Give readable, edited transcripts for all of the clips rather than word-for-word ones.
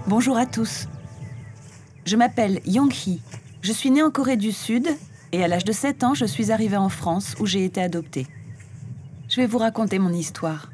Bonjour à tous. Je m'appelle Yong-hee. Je suis née en Corée du Sud et à l'âge de 7 ans, je suis arrivée en France où j'ai été adoptée. Je vais vous raconter mon histoire.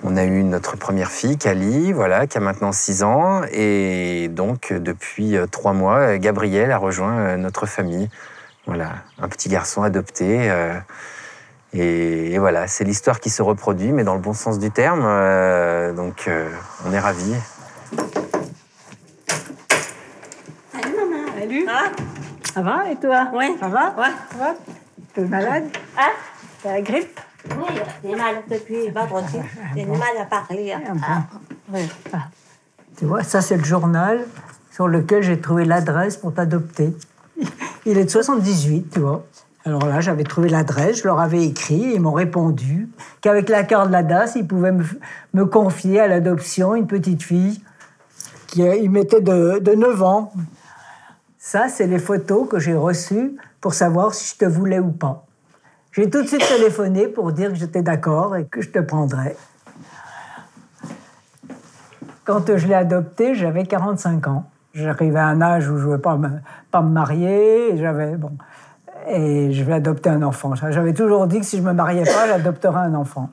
On a eu notre première fille, Kali, voilà, qui a maintenant 6 ans. Et donc, depuis 3 mois, Gabriel a rejoint notre famille. Voilà, un petit garçon adopté. Et voilà, c'est l'histoire qui se reproduit, mais dans le bon sens du terme. Donc, on est ravis. Salut, maman. Salut. Ah. Ça va, et toi? Oui. Ça va? Ouais. Ça va? Tu es malade? Hein? T'as la grippe? Oui, j'ai mal depuis vendredi. J'ai mal à parler. Oui. Ah. Tu vois, ça, c'est le journal sur lequel j'ai trouvé l'adresse pour t'adopter. Il est de 78, tu vois. Alors là, j'avais trouvé l'adresse, je leur avais écrit, ils m'ont répondu qu'avec l'accord de la DAS, ils pouvaient me confier à l'adoption une petite fille qui mettait de 9 ans. Ça, c'est les photos que j'ai reçues pour savoir si je te voulais ou pas. J'ai tout de suite téléphoné pour dire que j'étais d'accord et que je te prendrais. Quand je l'ai adopté, j'avais 45 ans. J'arrivais à un âge où je ne voulais pas me marier. Et je vais adopter un enfant. J'avais toujours dit que si je ne me mariais pas, j'adopterais un enfant.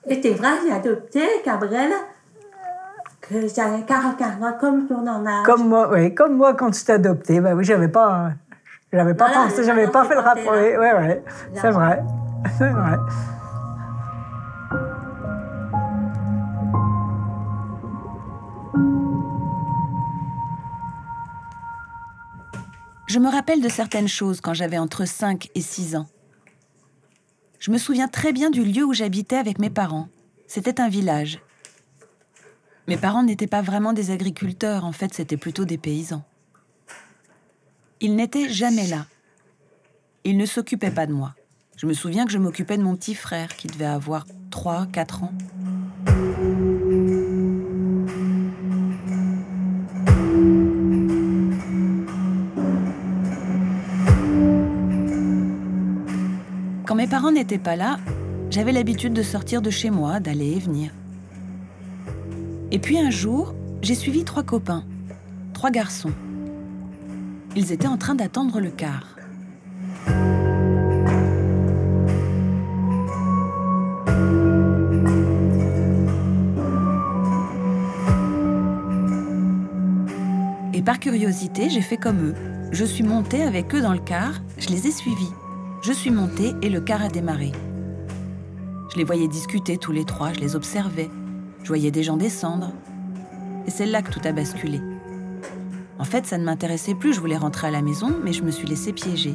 Et c'est vrai, j'ai adopté Gabriel, que j'avais 44 ans, comme ton âge. Comme moi quand tu t'es adopté. Ben oui, j'avais pas pensé, j'avais pas fait le rapport. Oui, c'est vrai. C'est vrai. Je me rappelle de certaines choses quand j'avais entre 5 et 6 ans. Je me souviens très bien du lieu où j'habitais avec mes parents. C'était un village. Mes parents n'étaient pas vraiment des agriculteurs, en fait, c'était plutôt des paysans. Ils n'étaient jamais là. Ils ne s'occupaient pas de moi. Je me souviens que je m'occupais de mon petit frère, qui devait avoir 3, 4 ans. Quand mes parents n'étaient pas là, j'avais l'habitude de sortir de chez moi, d'aller et venir. Et puis un jour, j'ai suivi 3 copains, 3 garçons. Ils étaient en train d'attendre le car. Et par curiosité, j'ai fait comme eux. Je suis montée avec eux dans le car, je les ai suivis. Je suis montée et le car a démarré. Je les voyais discuter tous les 3, je les observais. Je voyais des gens descendre. Et c'est là que tout a basculé. En fait, ça ne m'intéressait plus, je voulais rentrer à la maison, mais je me suis laissée piéger.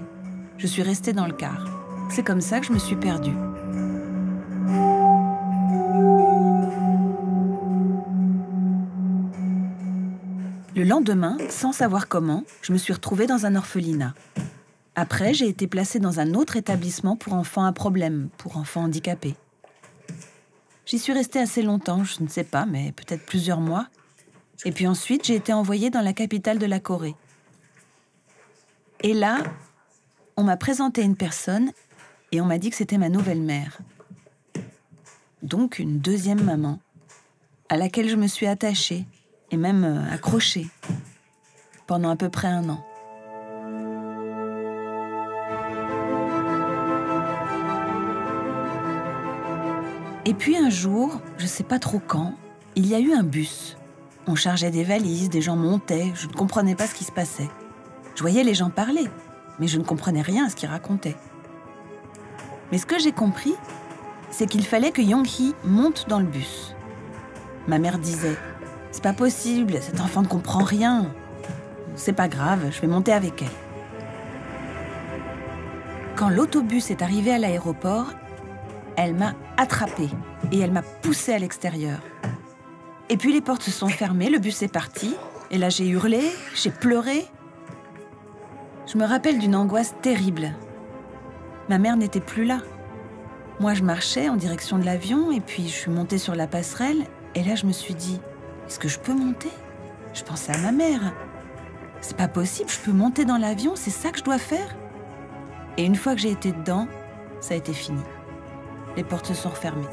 Je suis restée dans le car. C'est comme ça que je me suis perdue. Le lendemain, sans savoir comment, je me suis retrouvée dans un orphelinat. Après, j'ai été placée dans un autre établissement pour enfants à problème, pour enfants handicapés. J'y suis restée assez longtemps, je ne sais pas, mais peut-être plusieurs mois. Et puis ensuite, j'ai été envoyée dans la capitale de la Corée. Et là, on m'a présenté une personne et on m'a dit que c'était ma nouvelle mère. Donc une deuxième maman, à laquelle je me suis attachée et même accrochée pendant à peu près 1 an. Et puis un jour, je ne sais pas trop quand, il y a eu un bus. On chargeait des valises, des gens montaient, je ne comprenais pas ce qui se passait. Je voyais les gens parler, mais je ne comprenais rien à ce qu'ils racontaient. Mais ce que j'ai compris, c'est qu'il fallait que Yong-hee monte dans le bus. Ma mère disait « C'est pas possible, cet enfant ne comprend rien. C'est pas grave, je vais monter avec elle. » Quand l'autobus est arrivé à l'aéroport, elle m'a attrapée et elle m'a poussée à l'extérieur. Et puis les portes se sont fermées, le bus est parti. Et là, j'ai hurlé, j'ai pleuré. Je me rappelle d'une angoisse terrible. Ma mère n'était plus là. Moi, je marchais en direction de l'avion et puis je suis montée sur la passerelle. Et là, je me suis dit, est-ce que je peux monter? Je pensais à ma mère. C'est pas possible, je peux monter dans l'avion, c'est ça que je dois faire? Et une fois que j'ai été dedans, ça a été fini. Les portes se sont refermées.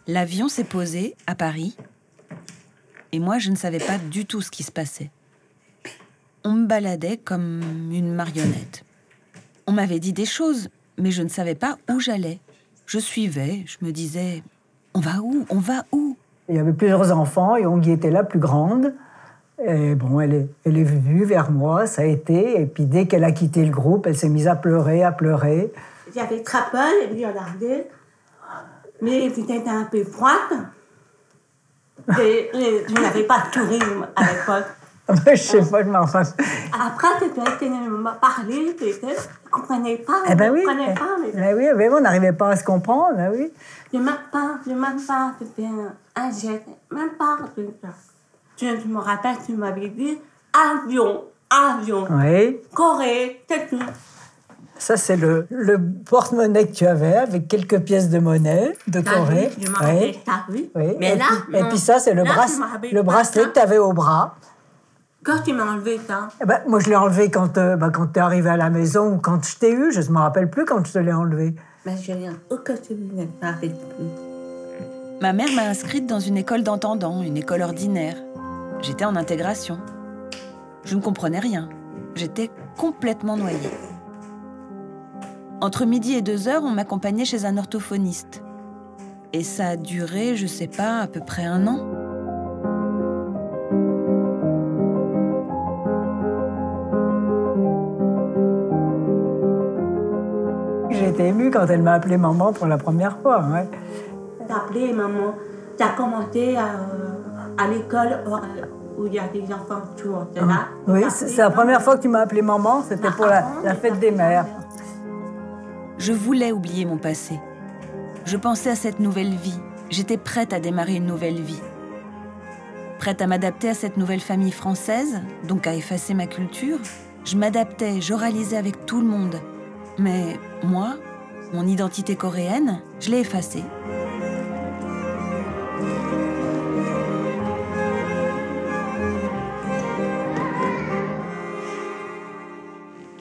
L'avion s'est posé à Paris et moi, je ne savais pas du tout ce qui se passait. On me baladait comme une marionnette. On m'avait dit des choses, mais je ne savais pas où j'allais. Je suivais, je me disais « On va où? On va où ?» Il y avait plusieurs enfants, Yong-hee était la plus grande. Et bon, elle est venue vers moi, ça a été. Et puis dès qu'elle a quitté le groupe, elle s'est mise à pleurer, à pleurer. J'avais très peur, et puis regardé. Mais elle était un peu froide. Et je n'avais pas de tourisme à l'époque. Je sais pas, je m'en rends. Après, tu m'as parlé, tu ne comprenais pas. Eh ben oui, Mais on n'arrivait pas à se comprendre, ben oui. Je ne même pas, tu fais un jet, même pas. Je me rappelle, tu m'avais dit avion, Oui. Corée, c'est tout. Ça, c'est le porte-monnaie que tu avais avec quelques pièces de monnaie de Corée. Oui, je m'en rappelle ça, oui. Mais là, et puis ça, c'est le bracelet que tu avais au bras. Quand tu m'as enlevé ça? Eh ben, moi, je l'ai enlevé quand tu es arrivé à la maison ou quand je t'ai eu. Je ne me rappelle plus quand je te l'ai enlevé. Mais je n'ai aucun souvenir, ça n'arrive plus. Ma mère m'a inscrite dans une école d'entendants, une école ordinaire. J'étais en intégration. Je ne comprenais rien. J'étais complètement noyée. Entre midi et 2 heures, on m'accompagnait chez un orthophoniste. Et ça a duré, je sais pas, à peu près 1 an. J'ai été émue quand elle m'a appelé maman pour la première fois. Ouais. T'as appelé maman, t'as commenté à l'école où il y a des enfants sourds. Là. Oui, c'est la première fois que tu m'as appelé maman, c'était pour la fête des mères. Je voulais oublier mon passé. Je pensais à cette nouvelle vie. J'étais prête à démarrer une nouvelle vie. Prête à m'adapter à cette nouvelle famille française, donc à effacer ma culture. Je m'adaptais, j'oralisais avec tout le monde. Mais moi, mon identité coréenne, je l'ai effacée.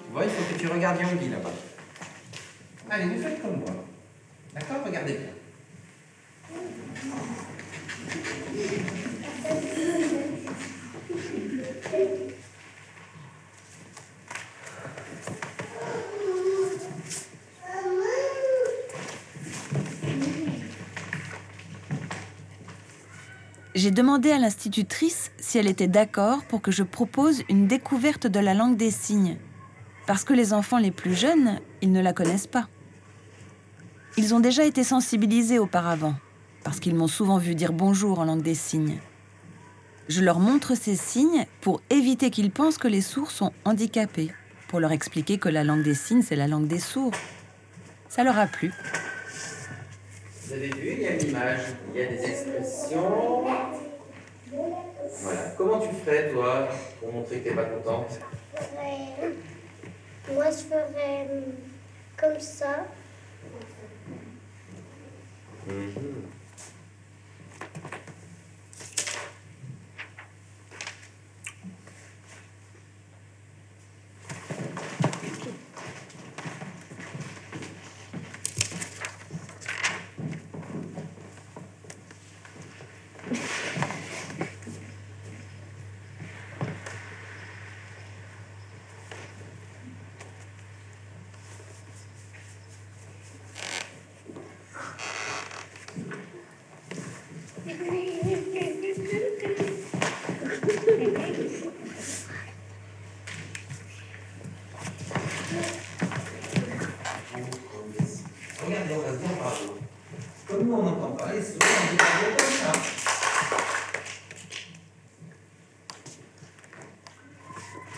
Tu vois, il faut que tu regardes Yonggi là-bas. Allez, vous faites comme moi. D'accord? Regardez bien. J'ai demandé à l'institutrice si elle était d'accord pour que je propose une découverte de la langue des signes. Parce que les enfants les plus jeunes, ils ne la connaissent pas. Ils ont déjà été sensibilisés auparavant, parce qu'ils m'ont souvent vu dire bonjour en langue des signes. Je leur montre ces signes pour éviter qu'ils pensent que les sourds sont handicapés, pour leur expliquer que la langue des signes, c'est la langue des sourds. Ça leur a plu. Vous avez vu, il y a une image, il y a des expressions. Voilà. Comment tu ferais, toi, pour montrer que tu n'es pas contente? Moi, je ferais comme ça. Regardez, on va se dire bravo. Comme nous, on n'entend pas les sourds, on dit bravo comme ça.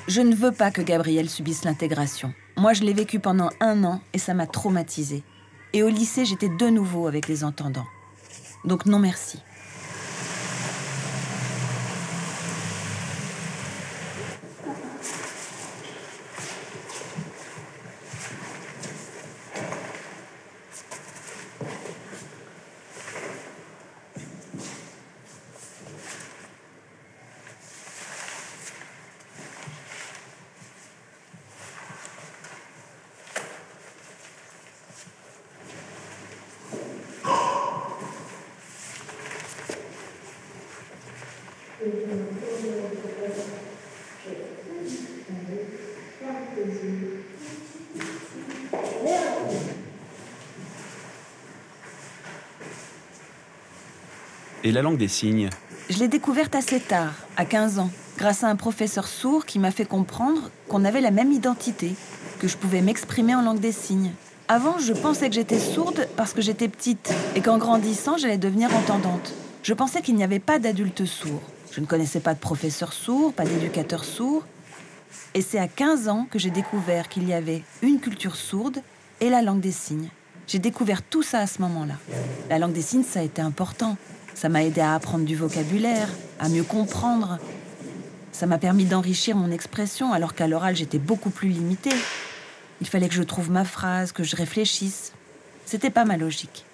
Je ne veux pas que Gabriel subisse l'intégration. Moi, je l'ai vécu pendant 1 an et ça m'a traumatisée. Et au lycée, j'étais de nouveau avec les entendants. Donc non merci. Et la langue des signes? Je l'ai découverte assez tard, à 15 ans, grâce à un professeur sourd qui m'a fait comprendre qu'on avait la même identité, que je pouvais m'exprimer en langue des signes. Avant, je pensais que j'étais sourde parce que j'étais petite et qu'en grandissant, j'allais devenir entendante. Je pensais qu'il n'y avait pas d'adultes sourds. Je ne connaissais pas de professeur sourd, pas d'éducateur sourd. Et c'est à 15 ans que j'ai découvert qu'il y avait une culture sourde et la langue des signes. J'ai découvert tout ça à ce moment-là. La langue des signes, ça a été important. Ça m'a aidé à apprendre du vocabulaire, à mieux comprendre. Ça m'a permis d'enrichir mon expression, alors qu'à l'oral, j'étais beaucoup plus limitée. Il fallait que je trouve ma phrase, que je réfléchisse. C'était pas ma logique.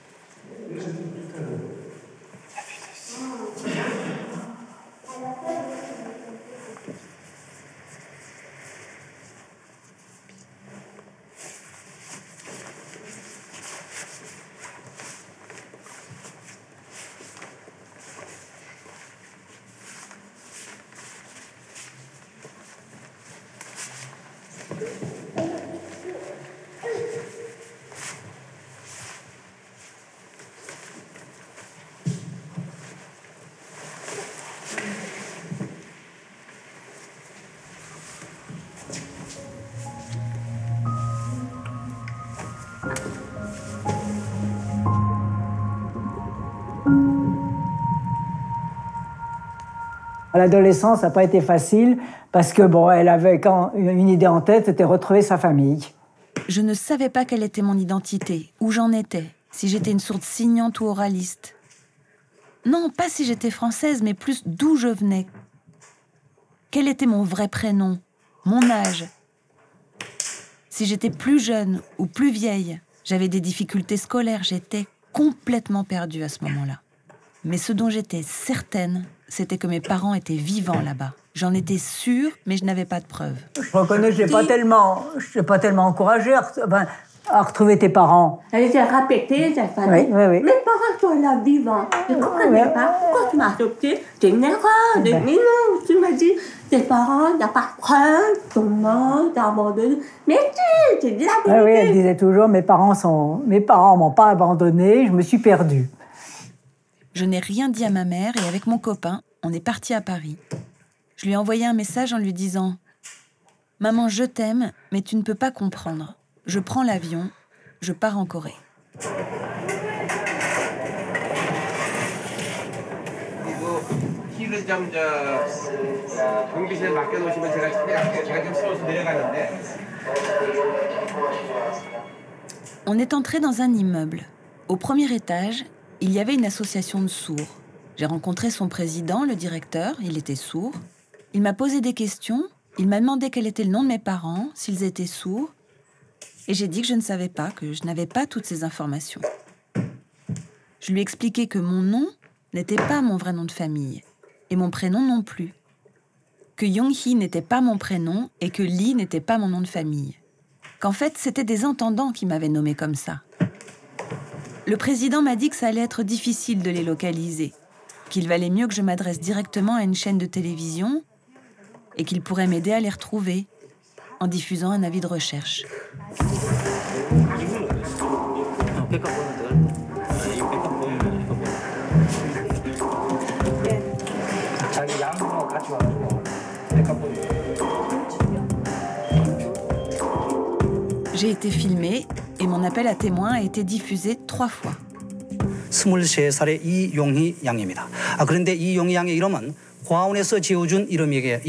À l'adolescence, ça n'a pas été facile parce que bon, elle avait une idée en tête, c'était retrouver sa famille. Je ne savais pas quelle était mon identité, où j'en étais, si j'étais une sourde signante ou oraliste. Non, pas si j'étais française, mais plus d'où je venais. Quel était mon vrai prénom, mon âge? Si j'étais plus jeune ou plus vieille, j'avais des difficultés scolaires, j'étais complètement perdue à ce moment-là. Mais ce dont j'étais certaine, c'était que mes parents étaient vivants là-bas. J'en étais sûre, mais je n'avais pas de preuves. Je reconnais que je n'ai pas tellement encouragée à retrouver tes parents. Elle s'est répétée, cette famille. Oui. Mes parents sont là vivants. Je ne comprenais pas. Pourquoi tu m'as adoptée? C'est une erreur. Mais non, tu m'as dit, tes parents, il n'y a pas de preuve, ton mort, t'as abandonné. Mais c'est de la vérité. Oui, elle disait toujours, mes parents m'ont pas abandonnée, je me suis perdue. Je n'ai rien dit à ma mère et avec mon copain, on est parti à Paris. Je lui ai envoyé un message en lui disant « Maman, je t'aime, mais tu ne peux pas comprendre. Je prends l'avion, je pars en Corée. » On est entré dans un immeuble. Au premier étage, il y avait une association de sourds. J'ai rencontré son président, le directeur, il était sourd. Il m'a posé des questions, il m'a demandé quel était le nom de mes parents, s'ils étaient sourds. Et j'ai dit que je ne savais pas, que je n'avais pas toutes ces informations. Je lui ai expliqué que mon nom n'était pas mon vrai nom de famille, et mon prénom non plus. Que Yong-hee n'était pas mon prénom et que Lee n'était pas mon nom de famille. Qu'en fait, c'était des entendants qui m'avaient nommé comme ça. Le président m'a dit que ça allait être difficile de les localiser, qu'il valait mieux que je m'adresse directement à une chaîne de télévision et qu'il pourrait m'aider à les retrouver en diffusant un avis de recherche. J'ai été filmée et mon appel à témoins a été diffusé 3 fois. 23살의 이용희 양입니다. 그런데 이용희 양의 이름은 과원에서 지어준 이름이기에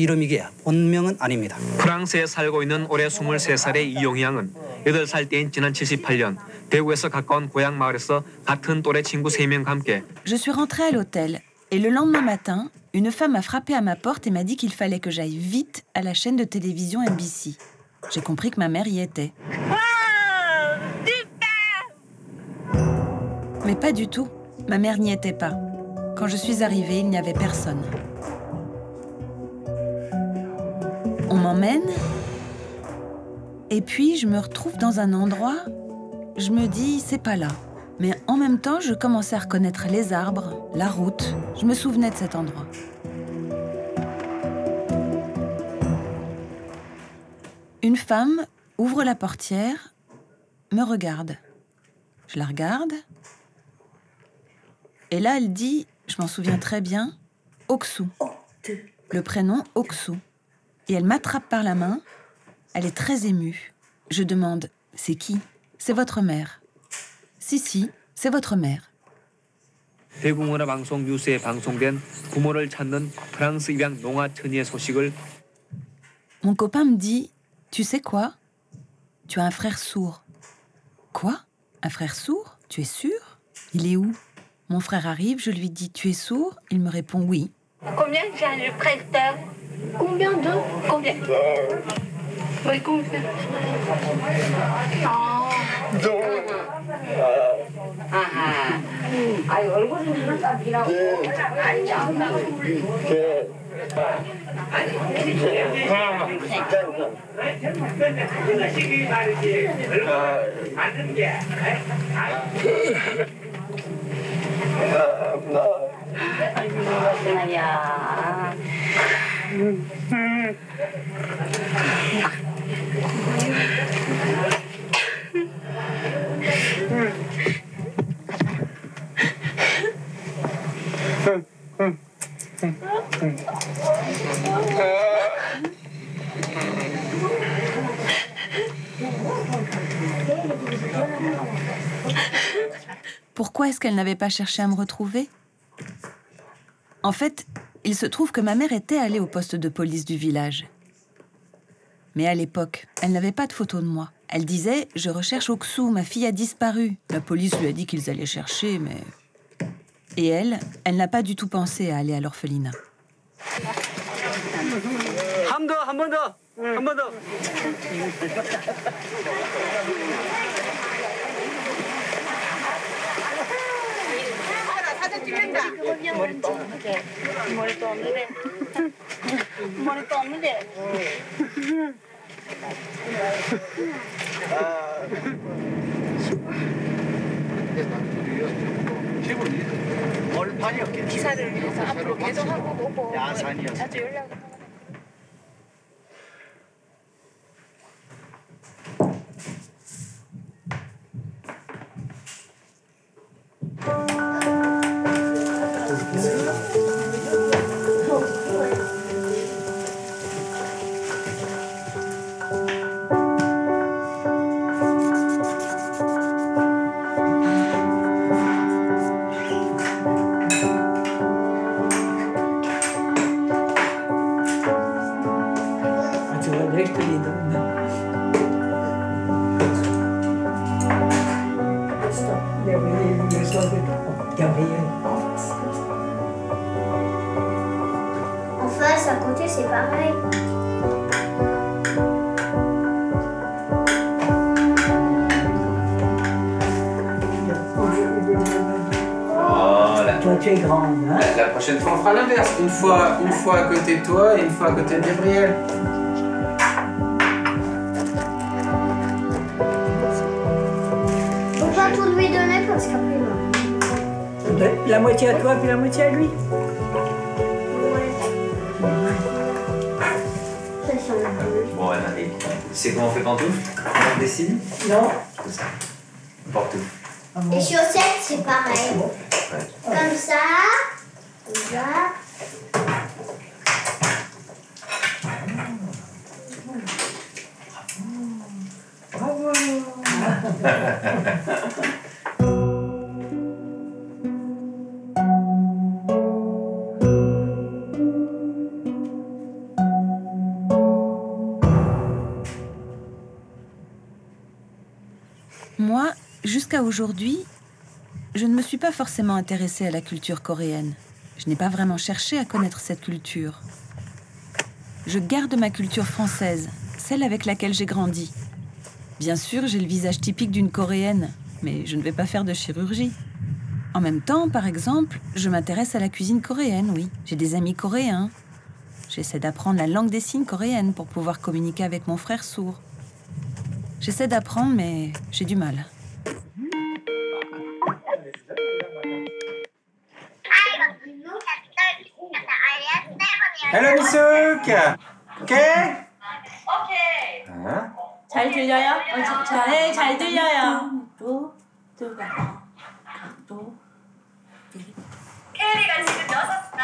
본명은 아닙니다. 프랑스에 살고 있는 올해 23살의 이용희 양은 8살 때인 지난 78년 대구에서 가까운 고향 마을에서 같은 또래 친구 3명과 함께 Je suis rentrée à l'hôtel et le lendemain matin, une femme a frappé à ma porte et m'a dit qu'il fallait que j'aille vite à la chaîne de télévision NBC. J'ai compris que ma mère y était. Mais pas du tout. Ma mère n'y était pas. Quand je suis arrivée, il n'y avait personne. On m'emmène. Et puis, je me retrouve dans un endroit. Je me dis, c'est pas là. Mais en même temps, je commençais à reconnaître les arbres, la route. Je me souvenais de cet endroit. Une femme ouvre la portière, me regarde. Je la regarde. Et là, elle dit, je m'en souviens très bien, Oksu. Le prénom Oksu. Et elle m'attrape par la main. Elle est très émue. Je demande, c'est qui? C'est votre mère. Si, c'est votre mère. 대구문화방송 뉴스에 방송된 부모를 찾는 프랑스 입양 농아 처니의 소식을 Mon copain me dit, tu sais quoi? Tu as un frère sourd. Quoi? Un frère sourd? Tu es sûr? Il est où? Mon frère arrive, je lui dis, tu es sourd? Il me répond oui. Combien j'ai le prêteur? Combien de? Combien? Oui, combien? 아이 얼굴은 땀이라고. Pourquoi pourquoi est-ce qu'elle n'avait pas cherché à me retrouver? En fait, il se trouve que ma mère était allée au poste de police du village. Mais à l'époque, elle n'avait pas de photo de moi. Elle disait « Je recherche Oksou, ma fille a disparu ». La police lui a dit qu'ils allaient chercher, mais... Et elle n'a pas du tout pensé à aller à l'orphelinat. En face, à côté, c'est pareil. Voilà. Toi, tu es grande, hein? La prochaine fois, on fera l'inverse. Une fois à côté de toi et une fois à côté de Gabriel. Faut pas tout lui donner parce qu'après, non. La moitié à toi, puis la moitié à lui. Bon, allez. Tu sais comment on fait pantoufle? On dessine? Non. C'est ça. Porte tout. Les chaussettes, c'est pareil. Ouais. Comme ça. Comme ça. Bravo. Moi, jusqu'à aujourd'hui, je ne me suis pas forcément intéressée à la culture coréenne. Je n'ai pas vraiment cherché à connaître cette culture. Je garde ma culture française, celle avec laquelle j'ai grandi. Bien sûr, j'ai le visage typique d'une Coréenne, mais je ne vais pas faire de chirurgie. En même temps, par exemple, je m'intéresse à la cuisine coréenne, oui. J'ai des amis coréens. J'essaie d'apprendre la langue des signes coréenne pour pouvoir communiquer avec mon frère sourd. J'essaie d'apprendre, mais j'ai du mal. Hello, Misouk. OK? 잘 들려요? 네, 잘 들려요. 케리가 지금 6살.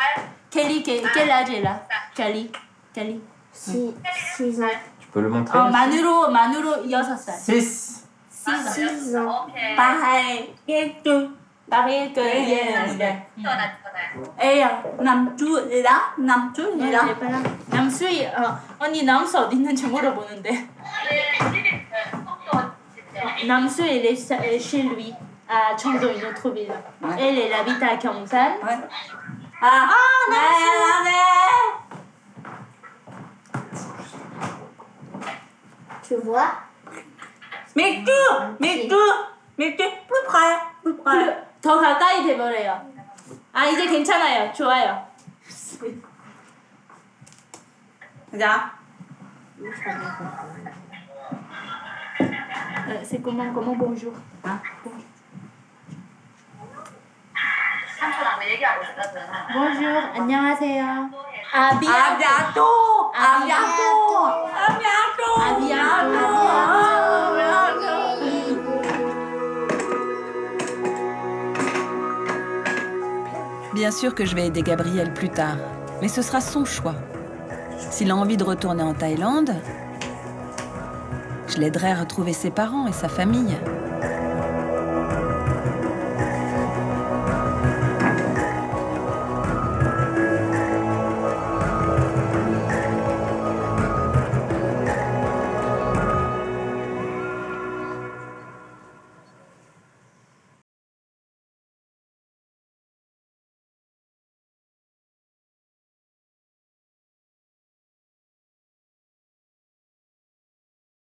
Kelly, quel âge est là? Kelly. 6 ans. Tu peux le montrer? 만으로 6살. 6. 6 ans. Pareil que 애야, 남주라? 남수이, 언니 남수 어디 있는지 물어보는데. 남수, elle est chez lui, à Cheongdo, une autre ville. Elle, elle habite à Gyeongsan. 남수! Tu vois? 맥주, plus près. 더 가까이 돼버려요. 아, 이제 괜찮아요. 좋아요. 자. C'est comment bonjour? 삼촌하고 얘기하고 있었거든. Bonjour, 안녕하세요. 아비아토. Bien sûr que je vais aider Gabriel plus tard, mais ce sera son choix. S'il a envie de retourner en Thaïlande, je l'aiderai à retrouver ses parents et sa famille.